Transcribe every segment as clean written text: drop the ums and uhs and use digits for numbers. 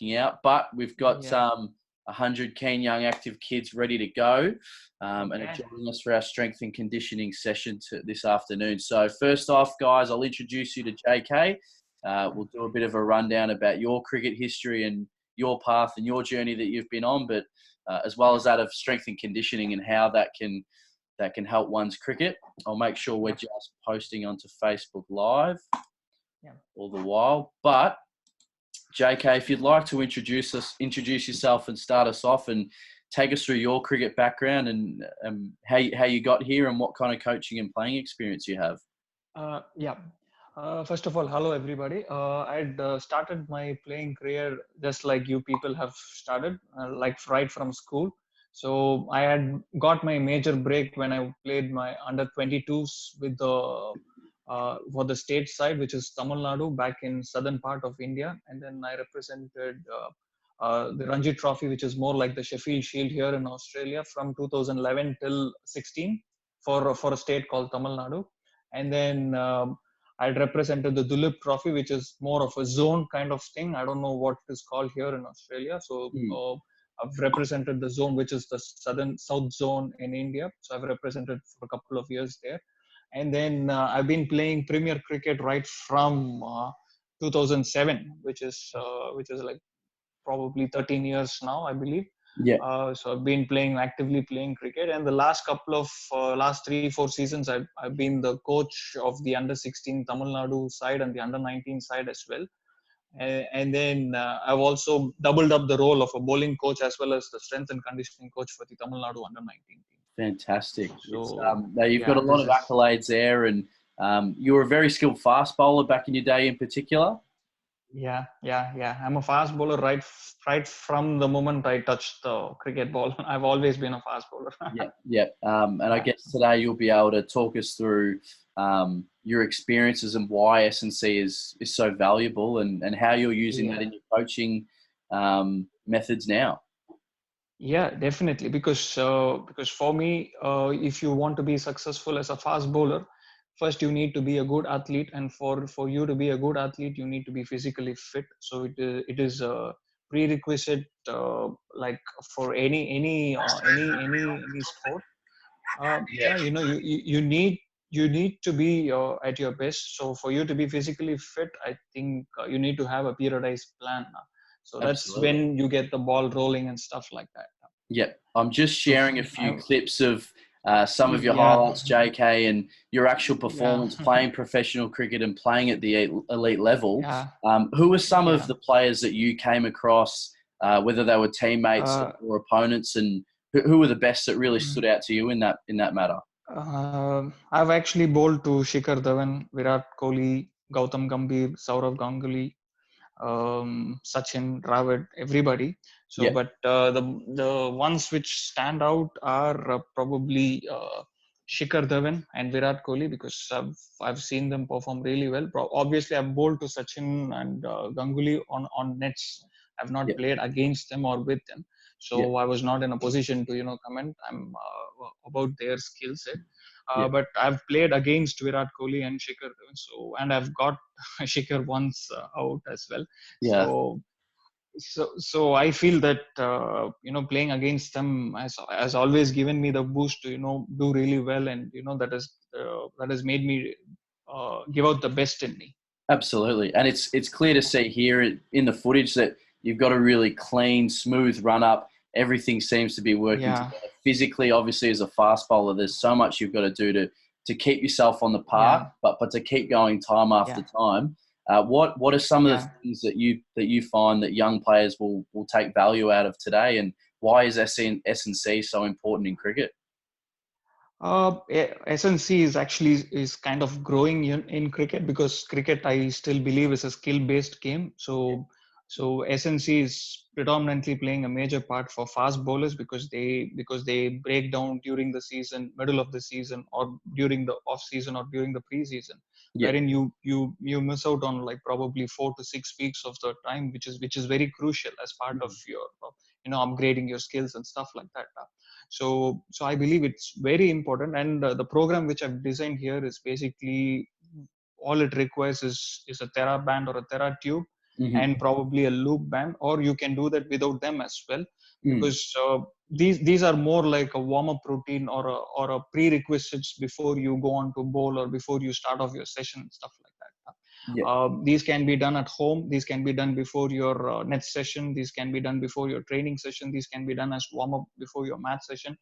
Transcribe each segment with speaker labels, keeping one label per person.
Speaker 1: working out, but we've got 100 keen young active kids ready to go and are joining us for our strength and conditioning session this afternoon. So first off, guys, I'll introduce you to JK. We'll do a bit of a rundown about your cricket history and your path and your journey that you've been on, but as well as that of strength and conditioning and how that can help one's cricket. I'll make sure we're just posting onto Facebook Live all the while. But JK, if you'd like to introduce yourself and start us off and take us through your cricket background and how you got here and what kind of coaching and playing experience you have.
Speaker 2: First of all, hello everybody. I'd started my playing career just like you people have started, like right from school. So I had got my major break when I played my under 22s with for the state side, which is Tamil Nadu, back in southern part of India, and then I represented the Ranji Trophy, which is more like the Sheffield Shield here in Australia, from 2011 till 16 for a state called Tamil Nadu, and then I represented the Dulip Trophy, which is more of a zone kind of thing. I don't know what it is called here in Australia. So I've represented the zone, which is the south zone in India. So I've represented for a couple of years there. And then I've been playing Premier Cricket right from 2007, which is like probably 13 years now, I believe. So I've been actively playing cricket, and the last couple of last 3-4 seasons, I've been the coach of the under 16 Tamil Nadu side and the under 19 side as well. And then I've also doubled up the role of a bowling coach as well as the strength and conditioning coach for the Tamil Nadu under 19 team.
Speaker 1: Fantastic. So, you've got a lot of accolades there, and you were a very skilled fast bowler back in your day in particular.
Speaker 2: Yeah. I'm a fast bowler right from the moment I touched the cricket ball. I've always been a fast bowler.
Speaker 1: I guess today you'll be able to talk us through your experiences and why S&C is so valuable and how you're using that in your coaching methods now.
Speaker 2: Yeah, definitely. Because for me, if you want to be successful as a fast bowler, first you need to be a good athlete, and for you to be a good athlete, you need to be physically fit. So it is a prerequisite, like for any sport. You need to be at your best. So for you to be physically fit, I think you need to have a periodized plan. So that's when you get the ball rolling and stuff like that.
Speaker 1: Yep. I'm just sharing a few clips of some of your highlights, JK, and your actual performance playing professional cricket and playing at the elite level. Who were some of the players that you came across, whether they were teammates or opponents, and who were the best that really stood out to you in that matter?
Speaker 2: I've actually bowled to Shikhar Dhawan, Virat Kohli, Gautam Gambhir, Saurav Ganguly, Sachin, Dravid, everybody. So, but the ones which stand out are probably Shikhar Dhawan and Virat Kohli, because I've seen them perform really well. Obviously, I've bowled to Sachin and Ganguly on nets. I've not played against them or with them, so I was not in a position to comment about their skill set. But I've played against Virat Kohli and Shikhar Dhawan, and I've got Shikhar once out as well. So I feel that playing against them has always given me the boost to do really well, and that has made me give out the best in me.
Speaker 1: Absolutely, and it's clear to see here in the footage that you've got a really clean, smooth run up. Everything seems to be working together. Physically, obviously, as a fast bowler, there's so much you've got to do to keep yourself on the park, but to keep going time after time. What are some of the things that you find that young players will take value out of today, and why is S&C so important in cricket?
Speaker 2: S&C is kind of growing in cricket, because cricket, I still believe, is a skill-based game. So S&C is predominantly playing a major part for fast bowlers, because they break down during the season, middle of the season, or during the off season, or during the preseason, wherein you miss out on like probably 4 to 6 weeks of the time, which is very crucial as part of your upgrading your skills and stuff like that. So I believe it's very important, and the program which I've designed here is basically all it requires is a TheraBand or a TheraTube. and probably a loop band, or you can do that without them as well, because these are more like a warm-up routine or a prerequisites before you go on to bowl or before you start off your session and stuff like that. These can be done at home. These can be done before your next session. These can be done before your training session. These can be done as warm-up before your math session.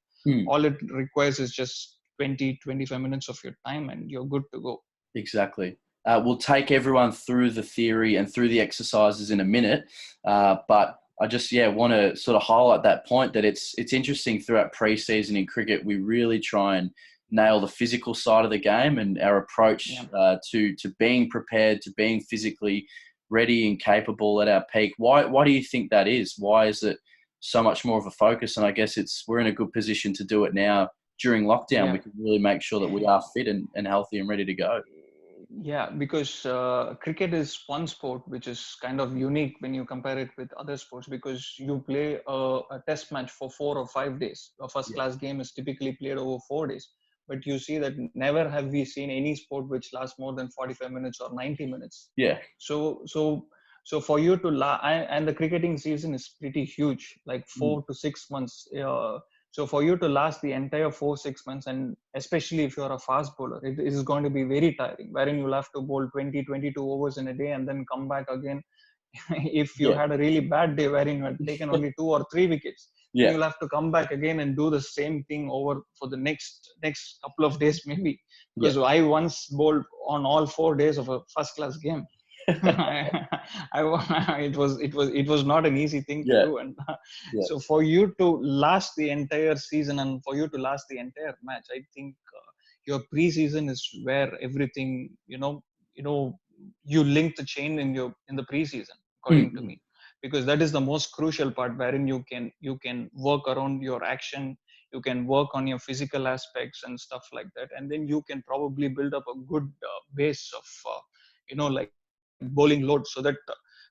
Speaker 2: All it requires is just 20-25 minutes of your time and you're good to go.
Speaker 1: Exactly. We'll take everyone through the theory and through the exercises in a minute, but I just want to sort of highlight that point that it's interesting throughout pre-season in cricket. We really try and nail the physical side of the game and our approach to being prepared, to being physically ready and capable at our peak. Why do you think that is? Why is it so much more of a focus? And I guess we're in a good position to do it now during lockdown. We can really make sure that we are fit and healthy and ready to go.
Speaker 2: Yeah, because cricket is one sport which is kind of unique when you compare it with other sports, because you play a test match for 4 or 5 days. A first class game is typically played over 4 days. But you see that never have we seen any sport which lasts more than 45 minutes or 90 minutes.
Speaker 1: Yeah.
Speaker 2: So for you to and the cricketing season is pretty huge, like 4 to 6 months. So for you to last the entire 4-6 months, and especially if you're a fast bowler, it is going to be very tiring, wherein you'll have to bowl 20-22 overs in a day and then come back again. If you had a really bad day wherein you had taken only 2 or 3 wickets, then you'll have to come back again and do the same thing over for the next couple of days maybe. Because I once bowled on all 4 days of a first class game. It was not an easy thing to do, and so for you to last the entire season and for you to last the entire match, I think your preseason is where everything you link the chain in the preseason, according to me, because that is the most crucial part, wherein you can work around your action, you can work on your physical aspects and stuff like that, and then you can probably build up a good base of like bowling load, so that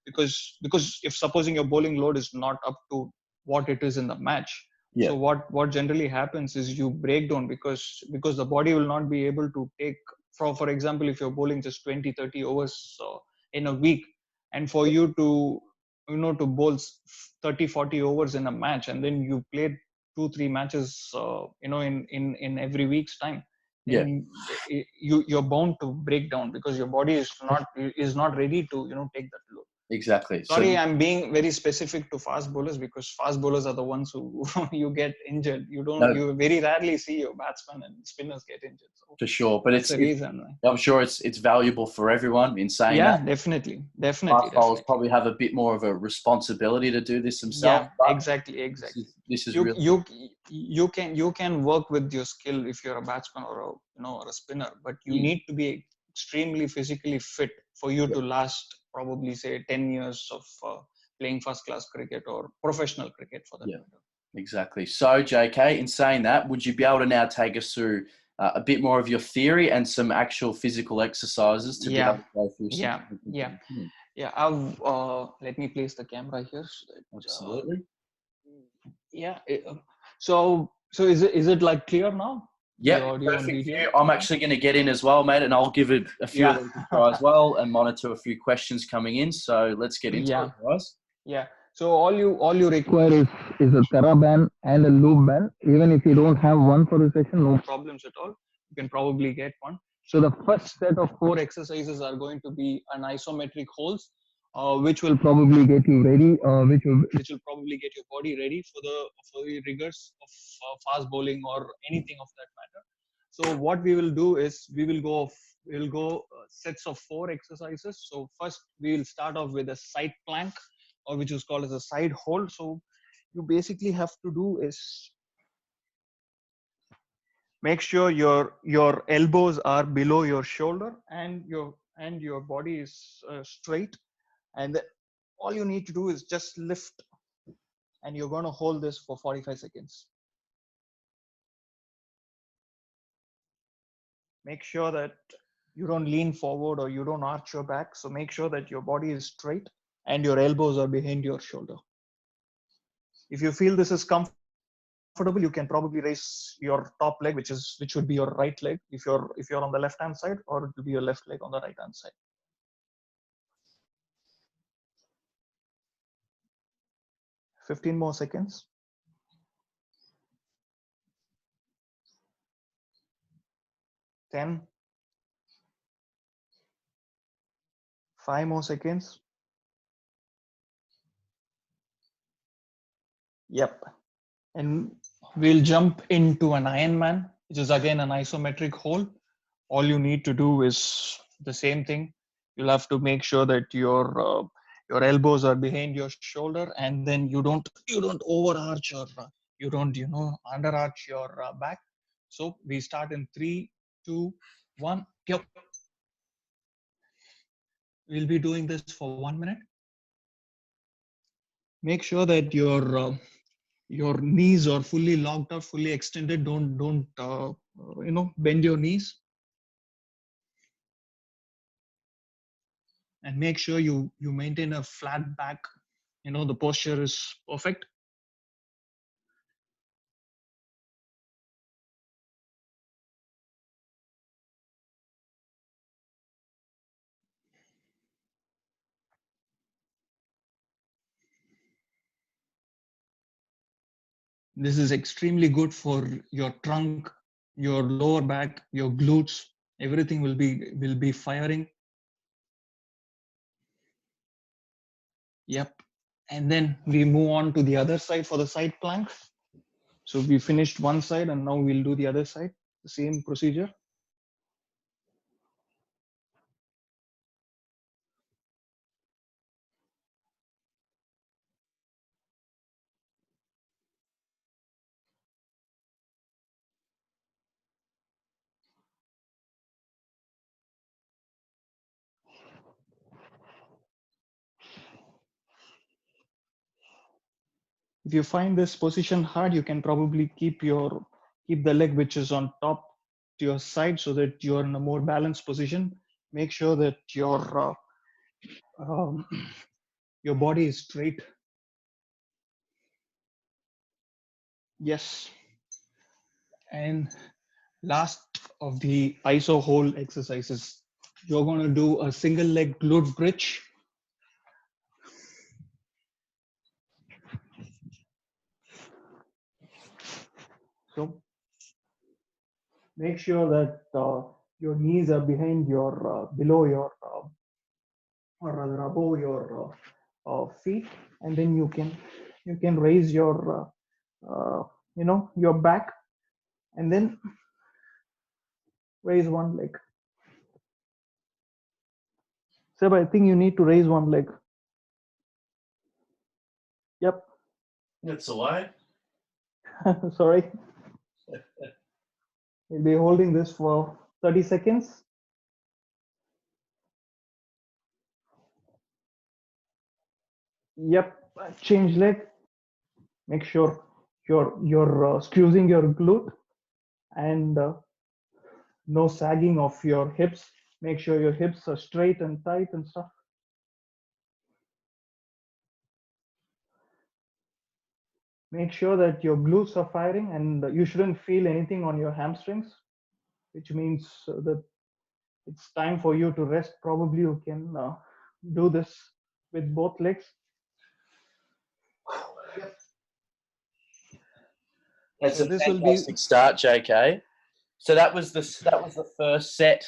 Speaker 2: because if supposing your bowling load is not up to what it is in the match, so what generally happens is you break down, because the body will not be able to take, for example, if you're bowling just 20-30 overs in a week, and for you to to bowl 30-40 overs in a match, and then you played 2-3 matches in every week's time, then you're bound to break down, because your body is not ready to take that load.
Speaker 1: Exactly.
Speaker 2: Sorry, I'm being very specific to fast bowlers, because fast bowlers are the ones who you get injured. You very rarely see your batsmen and spinners get injured. So
Speaker 1: for sure, but
Speaker 2: that's the reason.
Speaker 1: I'm sure it's valuable for everyone in saying that.
Speaker 2: Definitely.
Speaker 1: Fast bowlers probably have a bit more of a responsibility to do this themselves.
Speaker 2: Yeah, exactly.
Speaker 1: This is
Speaker 2: really you can work with your skill if you're a batsman or a spinner, but you need to be extremely physically fit for you to last probably say 10 years of playing first class cricket or professional cricket for that matter.
Speaker 1: Exactly. So JK, in saying that, would you be able to now take us through a bit more of your theory and some actual physical exercises to be able to go through some?
Speaker 2: Let me place the camera here so that,
Speaker 1: absolutely.
Speaker 2: So is it like clear now?
Speaker 1: Yeah, perfect view. I'm actually going to get in as well, mate, and I'll give it a few of them to try as well and monitor a few questions coming in. So let's get into it, guys.
Speaker 2: Yeah. So all you require is a TheraBand and a loop band. Even if you don't have one for the session, no problems at all. You can probably get one. So the first set of 4 exercises are going to be an isometric holds, which will probably get you ready, which will probably get your body ready for the rigors of fast bowling or anything of that matter. So what we will do is we will go sets of 4 exercises. So first we will start off with a side plank, or which is called as a side hold. So you basically have to do is make sure your elbows are below your shoulder and your body is straight, and all you need to do is just lift, and you're going to hold this for 45 seconds. Make sure that you don't lean forward or you don't arch your back. So make sure that your body is straight and your elbows are behind your shoulder. If you feel this is comfortable, you can probably raise your top leg, which would be your right leg if you're on the left hand side, or it will be your left leg on the right hand side. 15 more seconds. 10. 5 more seconds. Yep. And we'll jump into an Ironman, which is again an isometric hold. All you need to do is the same thing. You'll have to make sure that your elbows are behind your shoulder, and then you don't overarch or you don't underarch your back. So we start in 3, 2, 1. Yep. We'll be doing this for 1 minute. Make sure that your knees are fully locked out, fully extended. Don't bend your knees, and make sure you maintain a flat back. The posture is perfect. This is extremely good for your trunk, your lower back, your glutes. Everything will be firing. Yep. And then we move on to the other side for the side plank. So we finished one side, and now we'll do the other side. The same procedure. If you find this position hard, you can probably keep the leg which is on top to your side, so that you're in a more balanced position. Make sure that um, your body is straight. Yes. And last of the iso hold exercises, you're going to do a single leg glute bridge. So make sure that your knees are behind below your or rather above your feet, and then you can raise your back, and then raise one leg. Seb, I think you need to raise one leg. Yep.
Speaker 1: That's the way.
Speaker 2: Sorry. We'll be holding this for 30 seconds. Yep. Change leg. Make sure you're squeezing your glute, and no sagging of your hips. Make sure your hips are straight and tight and stuff. Make sure that your glutes are firing, and you shouldn't feel anything on your hamstrings, which means that it's time for you to rest. Probably you can do this with both legs.
Speaker 1: That's a fantastic start, JK. So that was the first set.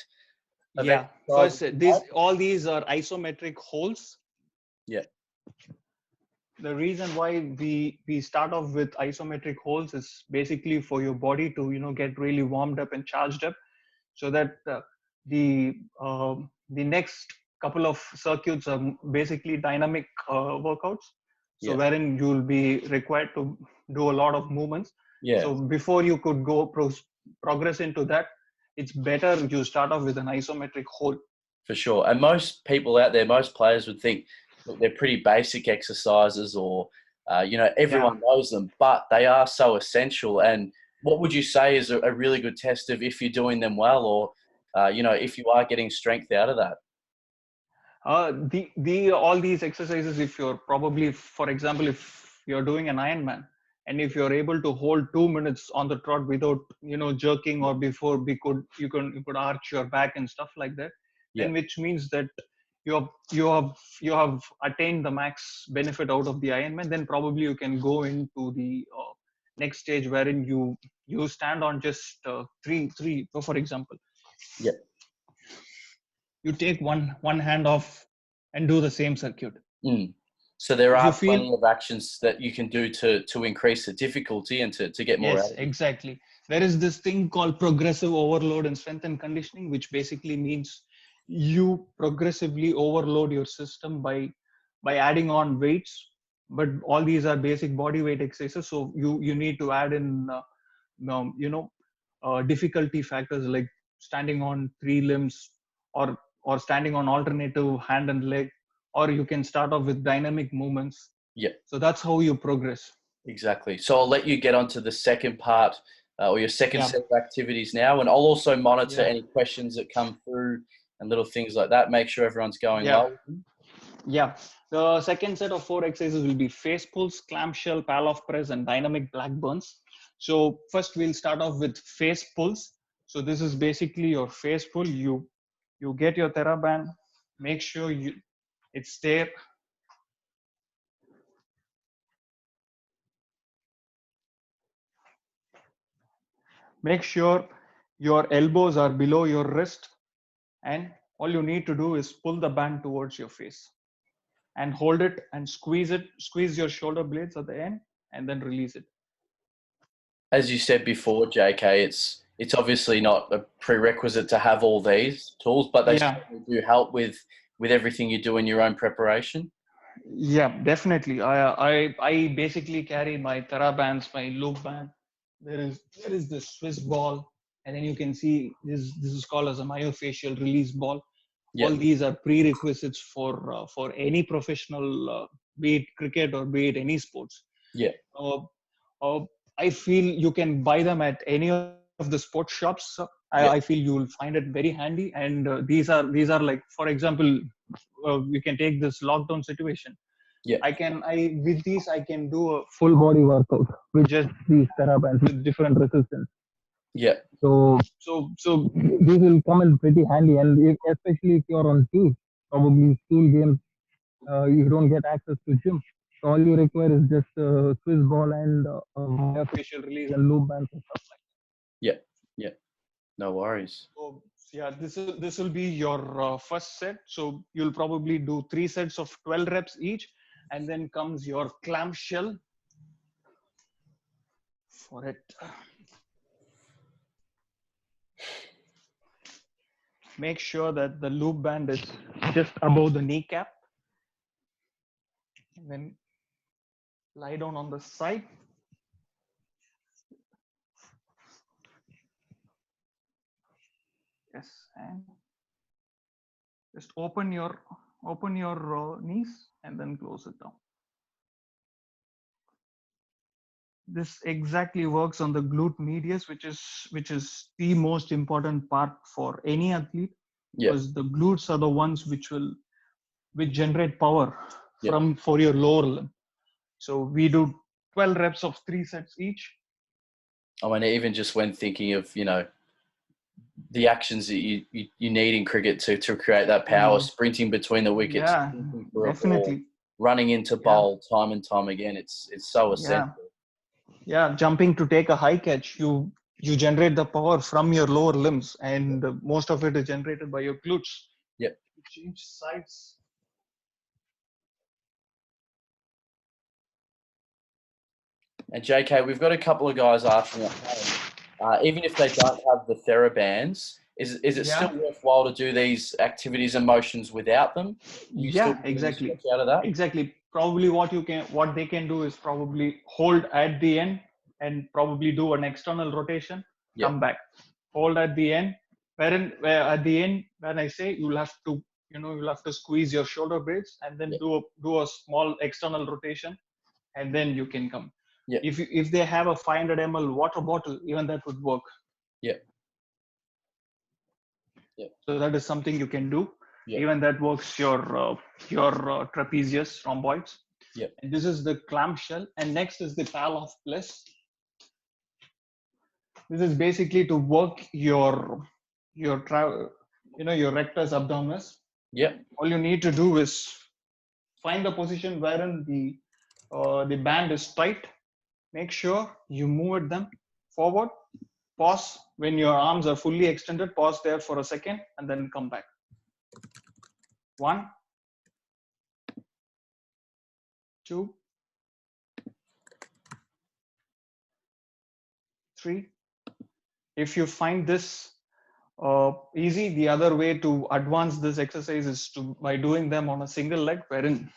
Speaker 2: Yeah, first all these are isometric holds.
Speaker 1: Yeah.
Speaker 2: The reason why we start off with isometric holds is basically for your body to get really warmed up and charged up, so that the next couple of circuits are basically dynamic workouts. So wherein you'll be required to do a lot of movements.
Speaker 1: Yeah.
Speaker 2: So before you could go progress into that, it's better you start off with an isometric hold.
Speaker 1: For sure. And most people out there, most players would think, look, they're pretty basic exercises, or everyone knows them, but they are so essential. And what would you say is a really good test of if you're doing them well, or if you are getting strength out of that?
Speaker 2: All these exercises, if you're probably, for example, if you're doing an Ironman, and if you're able to hold 2 minutes on the trot without jerking, or before you could arch your back and stuff like that, then which means that you have attained the max benefit out of the Ironman, then probably you can go into the next stage wherein you stand on just three. So for example,
Speaker 1: Yeah.
Speaker 2: you take one hand off and do the same circuit.
Speaker 1: Mm. So there
Speaker 2: If you
Speaker 1: are
Speaker 2: feel,
Speaker 1: plenty of actions that you can do to increase the difficulty and to get more
Speaker 2: yes,
Speaker 1: out of it.
Speaker 2: exactly. There is this thing called progressive overload in strength and conditioning, which basically means you progressively overload your system by adding on weights. But all these are basic body weight exercises, so you need to add in difficulty factors like standing on three limbs, or standing on alternative hand and leg, or you can start off with dynamic movements.
Speaker 1: Yeah.
Speaker 2: So that's how you progress.
Speaker 1: Exactly. So I'll let you get on to the second part or your second
Speaker 2: Yeah.
Speaker 1: set of activities now, and I'll also monitor
Speaker 2: Yeah.
Speaker 1: any questions that come through and little things like that. Make sure everyone's going
Speaker 2: Yeah.
Speaker 1: well.
Speaker 2: Yeah. The second set of 4 exercises will be face pulls, clamshell, pal-off press, and dynamic black burns. So first we'll start off with face pulls. So this is basically your face pull. You get your TheraBand, make sure it's there. Make sure your elbows are below your wrist, and all you need to do is pull the band towards your face and hold it and squeeze it. Squeeze your shoulder blades at the end and then release it.
Speaker 1: As you said before, JK, it's obviously not a prerequisite to have all these tools, but they
Speaker 2: Yeah.
Speaker 1: certainly do help with everything you do in your own preparation.
Speaker 2: Yeah, definitely. I basically carry my TheraBands, my loop band. There is this Swiss ball, and then you can see this is called as a myofascial release ball.
Speaker 1: Yeah.
Speaker 2: All these are prerequisites for any professional, be it cricket or be it any sports.
Speaker 1: Yeah.
Speaker 2: Uh, uh, I feel you can buy them at any of the sports shops. I
Speaker 1: Yeah.
Speaker 2: feel you will find it very handy. And these are like, for example, we can take this lockdown situation.
Speaker 1: Yeah.
Speaker 2: I with these I can do a full body workout with just these TheraBands with different resistance.
Speaker 1: Yeah.
Speaker 2: So these will come in pretty handy, and especially if you're on tour, probably school games, you don't get access to gym. So all you require is just a Swiss ball and myofascial release and loop bands and stuff like
Speaker 1: Yeah. Yeah. No worries.
Speaker 2: that. So yeah, this will be your first set. So you'll probably do 3 sets of 12 reps each, and then comes your clamshell for it. Make sure that the loop band is just above the kneecap, and then lie down on the side. Yes, and just open your knees and then close it down. This exactly works on the glute medius, which is the most important part for any athlete,
Speaker 1: Yeah.
Speaker 2: because the glutes are the ones which generate power
Speaker 1: Yeah.
Speaker 2: for your lower limb. So we do 12 reps of 3 sets each.
Speaker 1: I mean, even just when thinking of, the actions that you need in cricket to create that power, sprinting between the wickets,
Speaker 2: Yeah,
Speaker 1: sprinting for a ball,
Speaker 2: definitely.
Speaker 1: running into
Speaker 2: Yeah,
Speaker 1: bowl time and time again. It's so
Speaker 2: yeah,
Speaker 1: essential.
Speaker 2: yeah. Jumping to take a high catch, you generate the power from your lower limbs, and most of it is generated by your glutes.
Speaker 1: Yep.
Speaker 2: Change sides.
Speaker 1: And JK, we've got a couple of guys asking at home, even if they don't have the TheraBands, is it still
Speaker 2: Yeah,
Speaker 1: worthwhile to do these activities and motions without them? Will you still
Speaker 2: yeah,
Speaker 1: be getting any
Speaker 2: exactly,
Speaker 1: stretch out of that?
Speaker 2: exactly. Probably what they can do is probably hold at the end and probably do an external rotation,
Speaker 1: Yeah.
Speaker 2: come back, hold at the end. Where at the end, when I say you'll have to squeeze your shoulder blades and then
Speaker 1: Yeah.
Speaker 2: do a small external rotation, and then you can come.
Speaker 1: Yeah.
Speaker 2: If they have a 500 ml water bottle, even that would work.
Speaker 1: Yeah. Yeah.
Speaker 2: So that is something you can do.
Speaker 1: Yeah.
Speaker 2: Even that works your trapezius rhomboids.
Speaker 1: Yeah.
Speaker 2: And this is the clamshell, and next is the pal-off plus. This is basically to work your rectus abdominis.
Speaker 1: Yep.
Speaker 2: All you need to do is find the position wherein the band is tight. Make sure you move them forward. Pause when your arms are fully extended. Pause there for a second and then come back. 1, 2, 3. If you find this easy, the other way to advance this exercise is by doing them on a single leg, wherein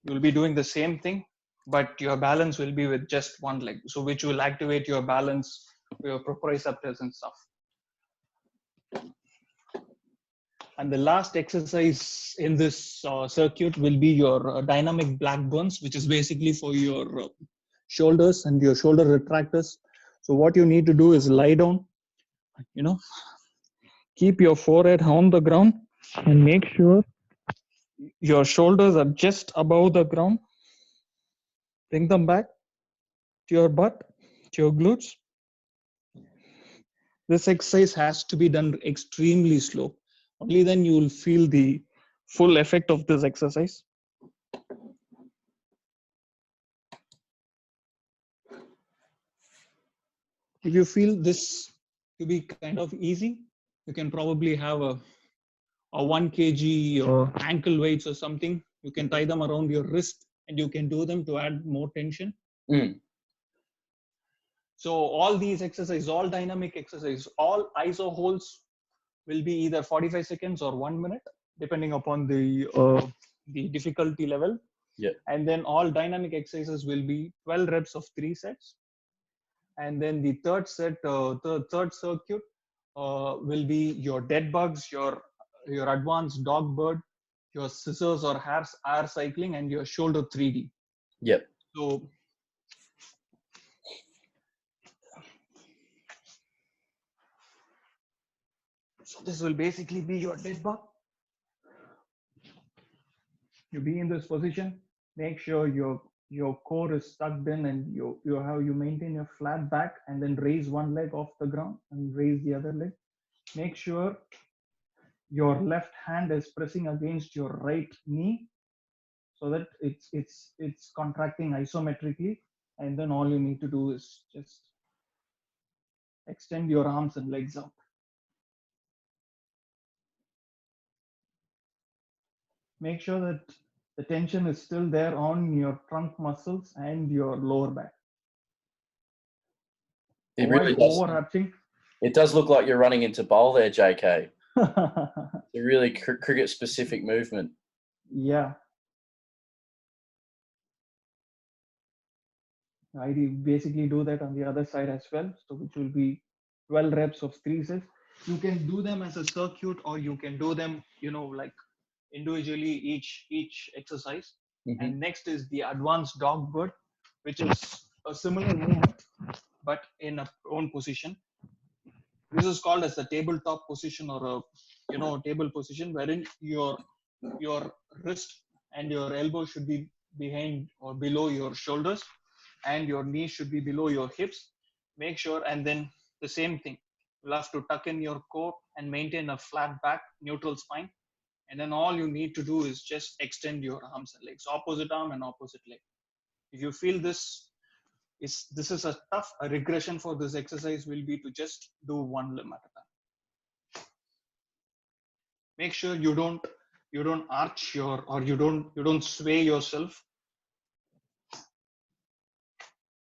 Speaker 2: you'll be doing the same thing, but your balance will be with just one leg. So which will activate your balance, your proprioceptors and stuff. And the last exercise in this circuit will be your dynamic black burns, which is basically for your shoulders and your shoulder retractors. So what you need to do is lie down, keep your forehead on the ground and make sure your shoulders are just above the ground. Bring them back to your butt, to your glutes. This exercise has to be done extremely slow. Only then you will feel the full effect of this exercise. If you feel this to be kind of easy, you can probably have a 1 kg or ankle weights or something. You can tie them around your wrist and you can do them to add more tension. So all these exercises, all dynamic exercises, all iso holds will be either 45 seconds or 1 minute, depending upon the difficulty level.
Speaker 1: Yeah.
Speaker 2: And then all dynamic exercises will be 12 reps of 3 sets. And then the third set, the third circuit will be your dead bugs, your advanced dog bird, your scissors or air cycling, and your shoulder 3D.
Speaker 1: Yep.
Speaker 2: So this will basically be your dead bug. You be in this position. Make sure your core is tucked in and you maintain your flat back, and then raise one leg off the ground and raise the other leg. Make sure your left hand is pressing against your right knee so that it's contracting isometrically, and then all you need to do is just extend your arms and legs out. Make sure that the tension is still there on your trunk muscles and your lower back.
Speaker 1: It really does.
Speaker 2: Overarching.
Speaker 1: It does look like you're running into bowl there, JK. It's a really cricket-specific movement.
Speaker 2: Yeah. I basically do that on the other side as well. So which will be 12 reps of 3 sets. You can do them as a circuit, or you can do them, like individually each exercise. Mm-hmm. And next is the advanced dog bird, which is a similar movement, but in a prone position. This is called as the tabletop position, or a table position, wherein your wrist and your elbow should be behind or below your shoulders, and your knees should be below your hips. Make sure, and then the same thing. You'll have to tuck in your core and maintain a flat back, neutral spine. And then all you need to do is just extend your arms and legs, opposite arm and opposite leg. If you feel this is a regression for this exercise will be to just do one limb at a time. Make sure you don't arch or you don't sway yourself.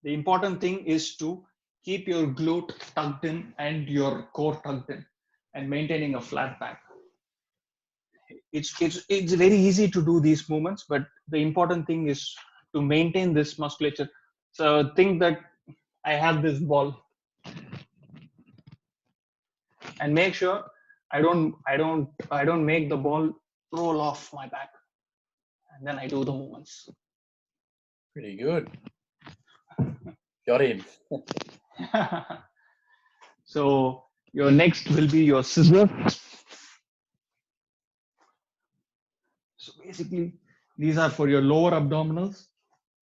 Speaker 2: The important thing is to keep your glute tucked in and your core tucked in and maintaining a flat back. It's very easy to do these movements, but the important thing is to maintain this musculature. So think that I have this ball, and make sure I don't make the ball roll off my back, and then I do the movements.
Speaker 1: Pretty good. Got him.
Speaker 2: So your next will be your scissor. So basically, these are for your lower abdominals,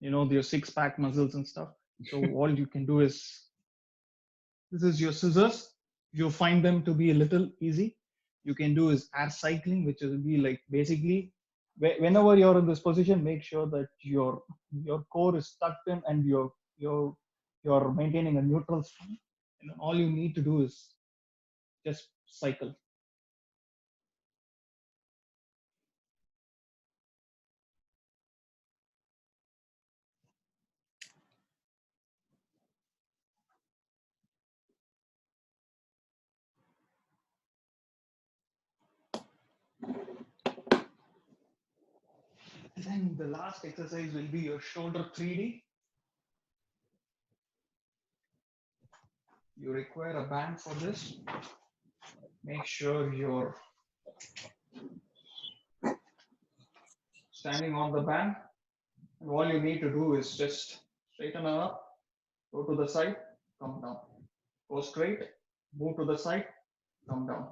Speaker 2: your six-pack muscles and stuff. So all you can do is, this is your scissors. You find them to be a little easy. you can do is air cycling, which will be like basically whenever you're in this position, make sure that your core is tucked in and you're maintaining a neutral stance. And then all you need to do is just cycle. Then the last exercise will be your shoulder 3D. You require a band for this. Make sure you're standing on the band. And all you need to do is just straighten up, go to the side, come down. Go straight, move to the side, come down.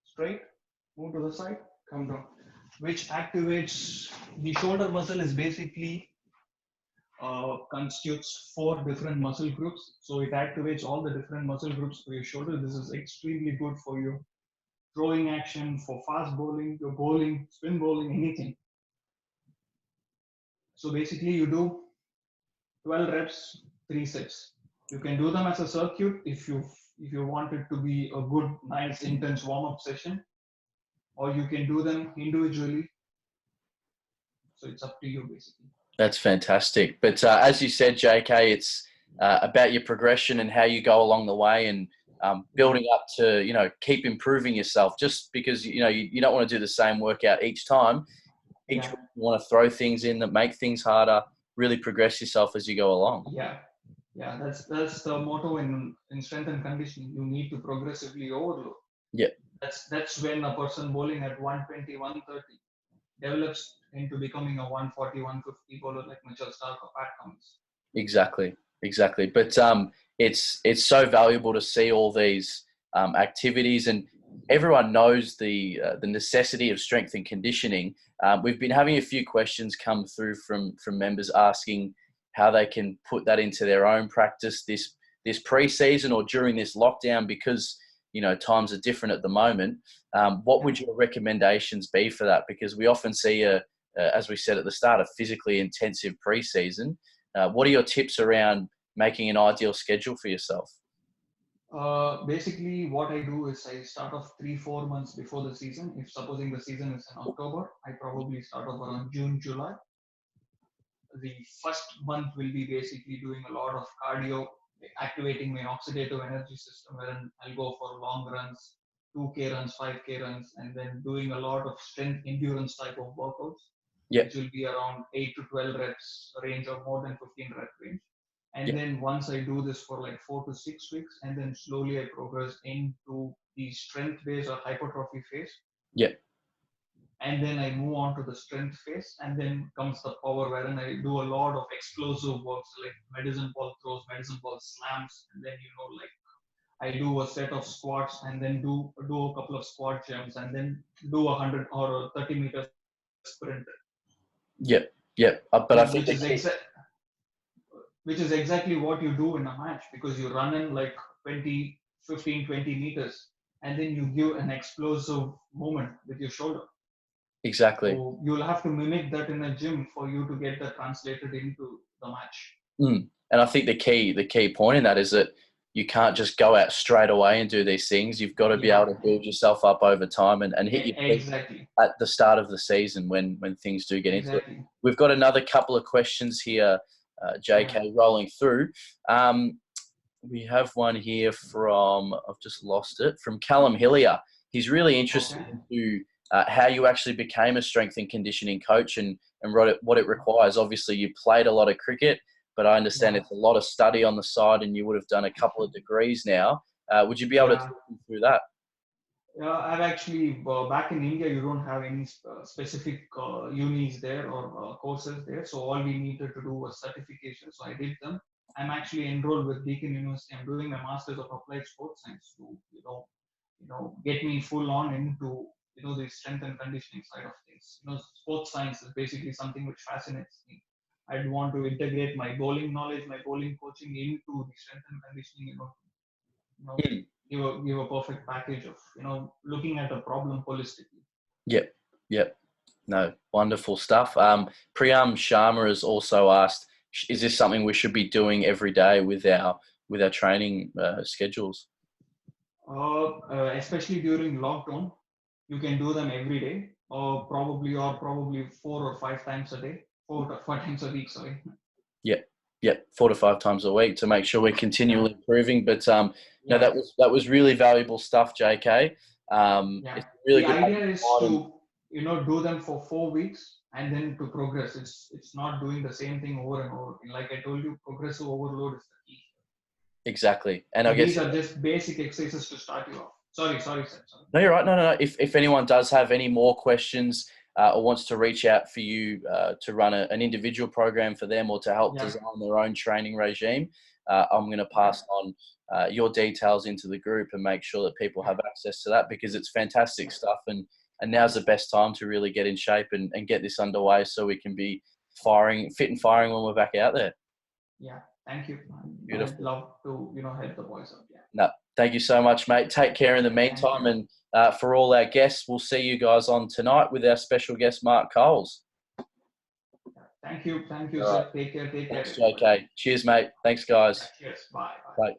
Speaker 2: Straight, move to the side, come down. Which activates the shoulder muscle is basically constitutes 4 different muscle groups. So it activates all the different muscle groups for your shoulder. This is extremely good for your throwing action, for fast bowling, your bowling, spin bowling, anything. So basically you do 12 reps, 3 sets. You can do them as a circuit if you want it to be a good, nice, intense warm-up session, or you can do them individually. So it's up to you basically.
Speaker 1: That's fantastic. But as you said, JK, it's about your progression and how you go along the way, and building up to, keep improving yourself. Just because, you don't want to do the same workout each time. Each week you want to throw things in that make things harder, really progress yourself as you go along.
Speaker 2: Yeah. That's the motto in strength and conditioning. You need to progressively overload.
Speaker 1: Yeah.
Speaker 2: That's when a person bowling at 120, 130 develops into becoming a 140, 150 bowler like Mitchell Stark or Pat Cummins.
Speaker 1: Exactly. But it's so valuable to see all these activities, and everyone knows the necessity of strength and conditioning. We've been having a few questions come through from members asking how they can put that into their own practice this pre-season or during this lockdown, because times are different at the moment. What would your recommendations be for that? Because we often see as we said at the start, a physically intensive pre-season. What are your tips around making an ideal schedule for yourself?
Speaker 2: Basically, what I do is I start off 3-4 months before the season. If supposing the season is in October, I probably start off around June, July. The first month will be basically doing a lot of cardio, activating my oxidative energy system, wherein I'll go for long runs, 2K runs, 5K runs, and then doing a lot of strength endurance type of workouts, which will be around 8 to 12 reps range or more than 15 rep range. And then once I do this for like 4 to 6 weeks, and then slowly I progress into the strength phase or hypertrophy phase. And then I move on to the strength phase, and then comes the power, wherein I do a lot of explosive works like medicine ball throws, medicine ball slams, and then like I do a set of squats, and then do a couple of squat jumps, and then do 100 or a 30-meter sprint.
Speaker 1: But I think
Speaker 2: which is exactly what you do in a match, because you run in like 20 meters, and then you give an explosive movement with your shoulder.
Speaker 1: Exactly.
Speaker 2: So you'll have to mimic that in a gym for you to get that translated into the match.
Speaker 1: And I think the key point in that is that you can't just go out straight away and do these things. You've got to be able to build yourself up over time and hit your peak at the start of the season when things do get into it. We've got another couple of questions here, JK, rolling through. We have one here from, I've just lost it, from Callum Hillier. He's really interested into how you actually became a strength and conditioning coach and what it requires. Obviously, you played a lot of cricket, but I understand it's a lot of study on the side, and you would have done a couple of degrees now. Would you be able to talk me through that?
Speaker 2: I've actually, back in India, you don't have any specific unis there or courses there. So all we needed to do was certification. So I did them. I'm actually enrolled with Deakin University. I'm doing my Masters of Applied Sports Science to, get me full on into, the strength and conditioning side of things. Sports science is basically something which fascinates me. I'd want to integrate my bowling knowledge, my bowling coaching into the strength and conditioning, give a perfect package of looking at a problem holistically.
Speaker 1: Yep. Yep. No, wonderful stuff. Priyam Sharma has also asked, is this something we should be doing every day with our training schedules?
Speaker 2: Especially during lockdown, you can do them every day, or probably 4 or 5 times a day, 4 times a week. Sorry.
Speaker 1: Yep, 4 to 5 times a week to make sure we're continually improving. But no,
Speaker 2: Yeah.
Speaker 1: that was really valuable stuff, JK.
Speaker 2: Yeah.
Speaker 1: It's really
Speaker 2: The
Speaker 1: good.
Speaker 2: idea is to do them for 4 weeks and then to progress. It's not doing the same thing over and over. Like I told you, progressive overload is the key.
Speaker 1: Exactly, and
Speaker 2: So
Speaker 1: I guess
Speaker 2: these are just basic exercises to start you off. Sorry, Sir. Sorry.
Speaker 1: No, you're right. No. If anyone does have any more questions or wants to reach out for you to run an individual program for them or to help design their own training regime, I'm going to pass on your details into the group and make sure that people have access to that, because it's fantastic stuff. And now's the best time to really get in shape and get this underway so we can be fit and firing when we're back out there.
Speaker 2: Yeah. Thank you.
Speaker 1: Beautiful.
Speaker 2: I'd love to, help the boys out. Yeah.
Speaker 1: No, thank you so much, mate. Take care in the meantime. And for all our guests, we'll see you guys on tonight with our special guest, Mark Coles.
Speaker 2: Thank you. Thank you,
Speaker 1: All
Speaker 2: sir.
Speaker 1: right.
Speaker 2: Take care.
Speaker 1: Thanks, JK. Cheers, mate. Thanks, guys.
Speaker 2: Cheers. Bye.
Speaker 1: Bye.